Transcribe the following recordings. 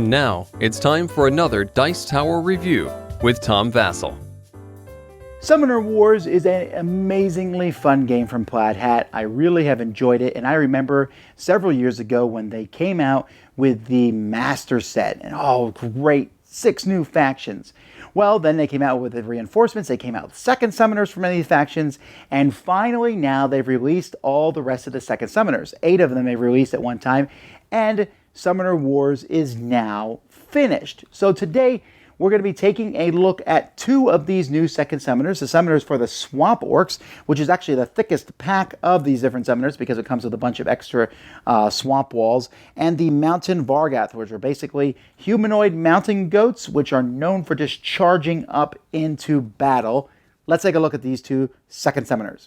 And now, it's time for another Dice Tower review with Tom Vasel. Summoner Wars is an amazingly fun game from Plaid Hat. I really have enjoyed it, and I remember several years ago when they came out with the Master Set, and oh great, 6 new factions. Well, then they came out with the reinforcements, they came out with second summoners for many of these factions, and finally now they've released all the rest of the second summoners. 8 of them they've released at one time, and Summoner Wars is now finished. So today, we're going to be taking a look at 2 of these new second summoners. The summoners for the Swamp Orcs, which is actually the thickest pack of these different summoners because it comes with a bunch of extra swamp walls. And the Mountain Vargath, which are basically humanoid mountain goats, which are known for just charging up into battle. Let's take a look at these 2 second summoners.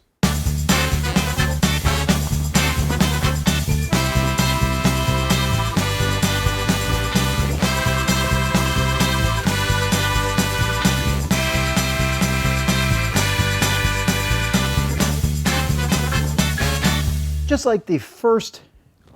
Just like the first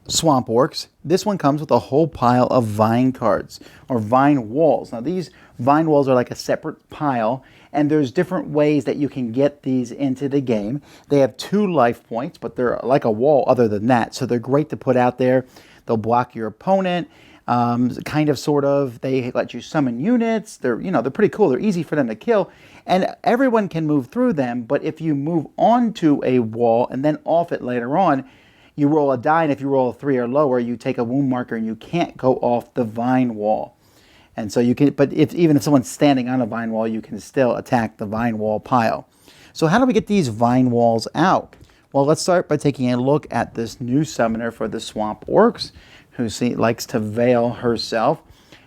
Swamp Orcs, this one comes with a whole pile of vine cards, or vine walls. Now these vine walls are like a separate pile, and there's different ways that you can get these into the game. They have 2 life points, but they're like a wall other than that, so they're great to put out there. They'll block your opponent, kind of, sort of. They let you summon units. They're pretty cool. They're easy for them to kill, and everyone can move through them, but if you move onto a wall and then off it later on, you roll a die, and if you roll a 3 or lower, you take a wound marker and you can't go off the vine wall. And so you can, but even if someone's standing on a vine wall, you can still attack the vine wall pile. So how do we get these vine walls out? Well, let's start by taking a look at this new summoner for the Swamp Orcs, who likes to veil herself.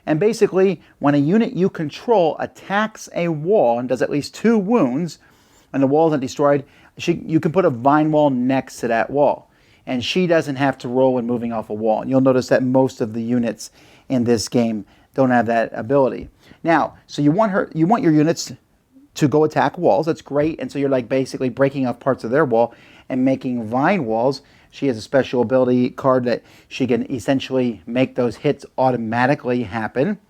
And basically, when a unit you control attacks a wall and does at least 2 wounds, and the wall isn't destroyed, you can put a vine wall next to that wall. And she doesn't have to roll when moving off a wall. And you'll notice that most of the units in this game don't have that ability. Now, so you want your units to go attack walls. That's great. And so you're like basically breaking off parts of their wall and making vine walls. She has a special ability card that she can essentially make those hits automatically happen.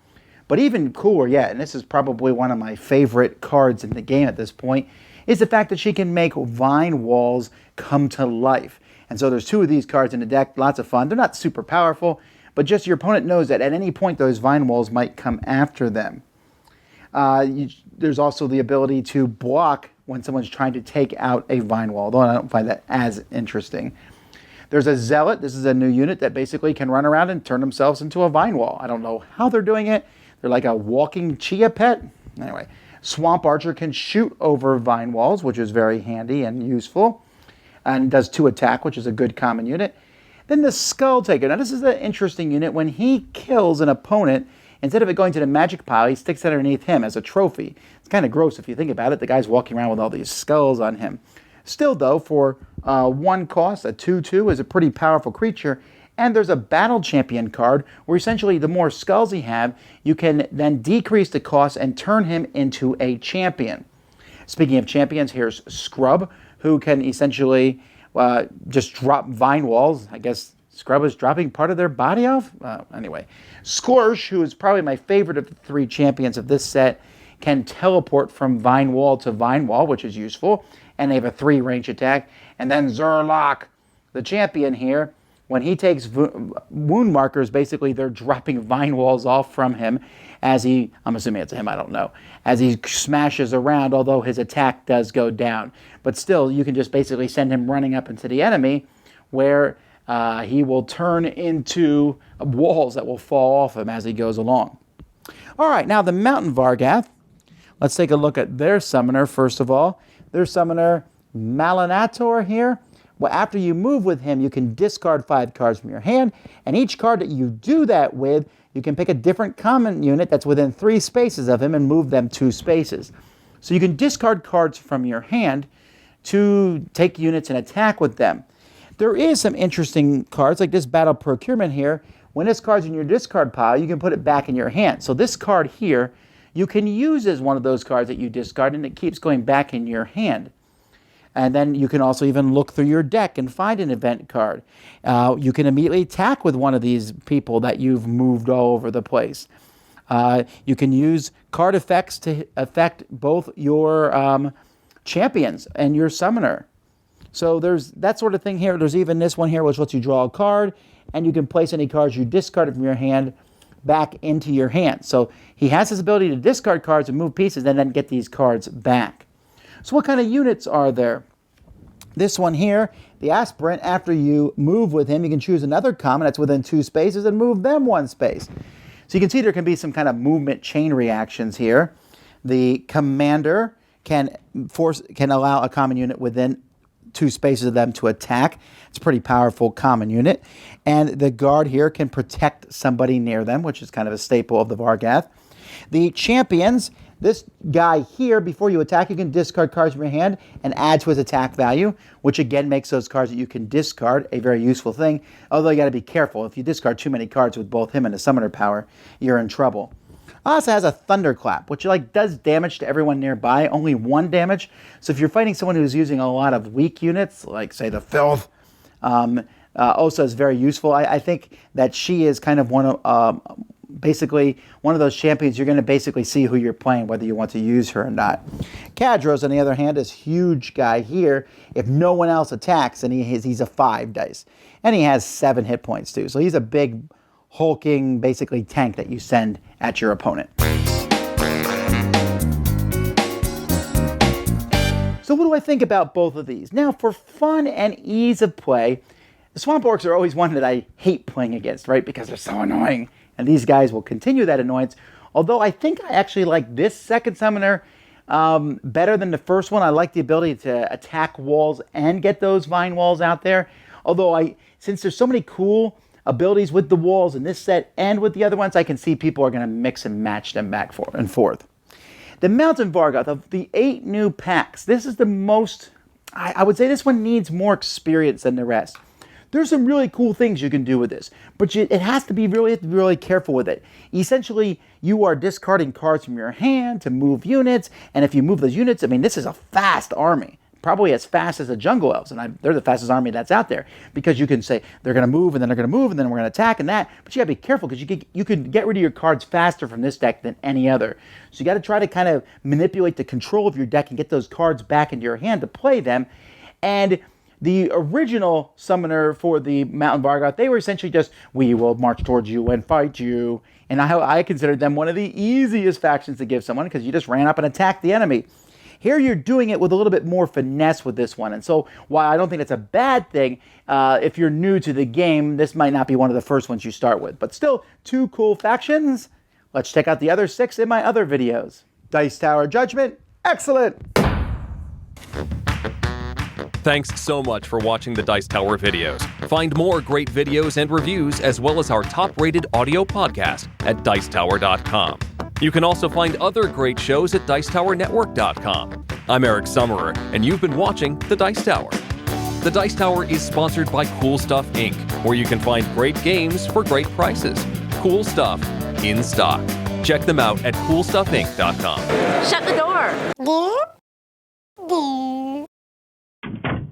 But even cooler yet, and this is probably one of my favorite cards in the game at this point, is the fact that she can make vine walls come to life. And so there's 2 of these cards in the deck, lots of fun. They're not super powerful, but just your opponent knows that at any point those vine walls might come after them. There's also the ability to block when someone's trying to take out a vine wall, though I don't find that as interesting. There's a Zealot. This is a new unit that basically can run around and turn themselves into a vine wall. I don't know how they're doing it. They're like a walking chia pet. Anyway, Swamp Archer can shoot over vine walls, which is very handy and useful, and does 2 attack, which is a good common unit. Then the Skull Taker. Now this is an interesting unit. When he kills an opponent, instead of it going to the magic pile, he sticks it underneath him as a trophy. It's kind of gross if you think about it. The guy's walking around with all these skulls on him. Still though, for 1 cost, a 2/2 is a pretty powerful creature. And there's a Battle Champion card where essentially the more skulls you have, you can then decrease the cost and turn him into a champion. Speaking of champions, here's Scrub, who can essentially just drop vine walls. I guess Scrub is dropping part of their body off? Anyway, Scorch, who is probably my favorite of the 3 champions of this set, can teleport from vine wall to vine wall, which is useful. And they have a 3 range attack. And then Zurlock, the champion here, when he takes wound markers, basically they're dropping vine walls off from him as he, I'm assuming it's him, I don't know, as he smashes around, although his attack does go down. But still, you can just basically send him running up into the enemy where he will turn into walls that will fall off him as he goes along. All right, now the Mountain Vargath. Let's take a look at their summoner first of all. Their summoner, Malinator here. Well, after you move with him, you can discard 5 cards from your hand, and each card that you do that with, you can pick a different common unit that's within 3 spaces of him and move them 2 spaces. So you can discard cards from your hand to take units and attack with them. There is some interesting cards, like this Battle Procurement here. When this card's in your discard pile, you can put it back in your hand. So this card here, you can use as one of those cards that you discard, and it keeps going back in your hand. And then you can also even look through your deck and find an event card. You can immediately attack with one of these people that you've moved all over the place. You can use card effects to affect both your champions and your summoner. So there's that sort of thing here. There's even this one here, which lets you draw a card, and you can place any cards you discarded from your hand back into your hand. So he has this ability to discard cards and move pieces and then get these cards back. So what kind of units are there? This one here, the aspirant, after you move with him, you can choose another common that's within 2 spaces and move them 1 space. So you can see there can be some kind of movement chain reactions here. The commander can allow a common unit within 2 spaces of them to attack. It's a pretty powerful common unit. And the guard here can protect somebody near them, which is kind of a staple of the Vargath. The champions, this guy here, before you attack, you can discard cards from your hand and add to his attack value, which again makes those cards that you can discard a very useful thing. Although you got to be careful. If you discard too many cards with both him and a summoner power, you're in trouble. Also has a thunderclap, which does damage to everyone nearby, only 1 damage. So if you're fighting someone who's using a lot of weak units, like say the Filth, Osa is very useful. I think that she is kind of one of basically one of those champions you're going to basically see who you're playing, whether you want to use her or not. Kadros, on the other hand, is huge guy here. If no one else attacks, and he's a 5 dice. And he has 7 hit points too. So he's a big, hulking, basically tank that you send at your opponent. So what do I think about both of these? Now, for fun and ease of play, the Swamp Orcs are always one that I hate playing against, right? Because they're so annoying. And these guys will continue that annoyance. Although I think I actually like this second summoner better than the first one. I like the ability to attack walls and get those vine walls out there. Although since there's so many cool abilities with the walls in this set and with the other ones, I can see people are going to mix and match them back and forth. The Mountain Vargath, of the 8 new packs, this is the most, I would say this one needs more experience than the rest. There's some really cool things you can do with this, but it has to be really careful with it. Essentially, you are discarding cards from your hand to move units, and if you move those units, this is a fast army. Probably as fast as the Jungle Elves, and they're the fastest army that's out there, because you can say they're going to move, and then they're going to move, and then we're going to attack, and that. But you got to be careful, because you can get rid of your cards faster from this deck than any other. So you got to try to kind of manipulate the control of your deck and get those cards back into your hand to play them. And the original summoner for the Mountain Vargath, they were essentially just, we will march towards you and fight you. And I considered them one of the easiest factions to give someone, because you just ran up and attacked the enemy. Here you're doing it with a little bit more finesse with this one. And so while I don't think that's a bad thing, if you're new to the game, this might not be one of the first ones you start with. But still, 2 cool factions. Let's check out the other 6 in my other videos. Dice Tower Judgment, excellent! Thanks so much for watching the Dice Tower videos. Find more great videos and reviews, as well as our top-rated audio podcast at Dicetower.com. You can also find other great shows at Dicetowernetwork.com. I'm Eric Summerer, and you've been watching The Dice Tower. The Dice Tower is sponsored by Cool Stuff Inc., where you can find great games for great prices. Cool stuff in stock. Check them out at CoolStuffInc.com. Shut the door.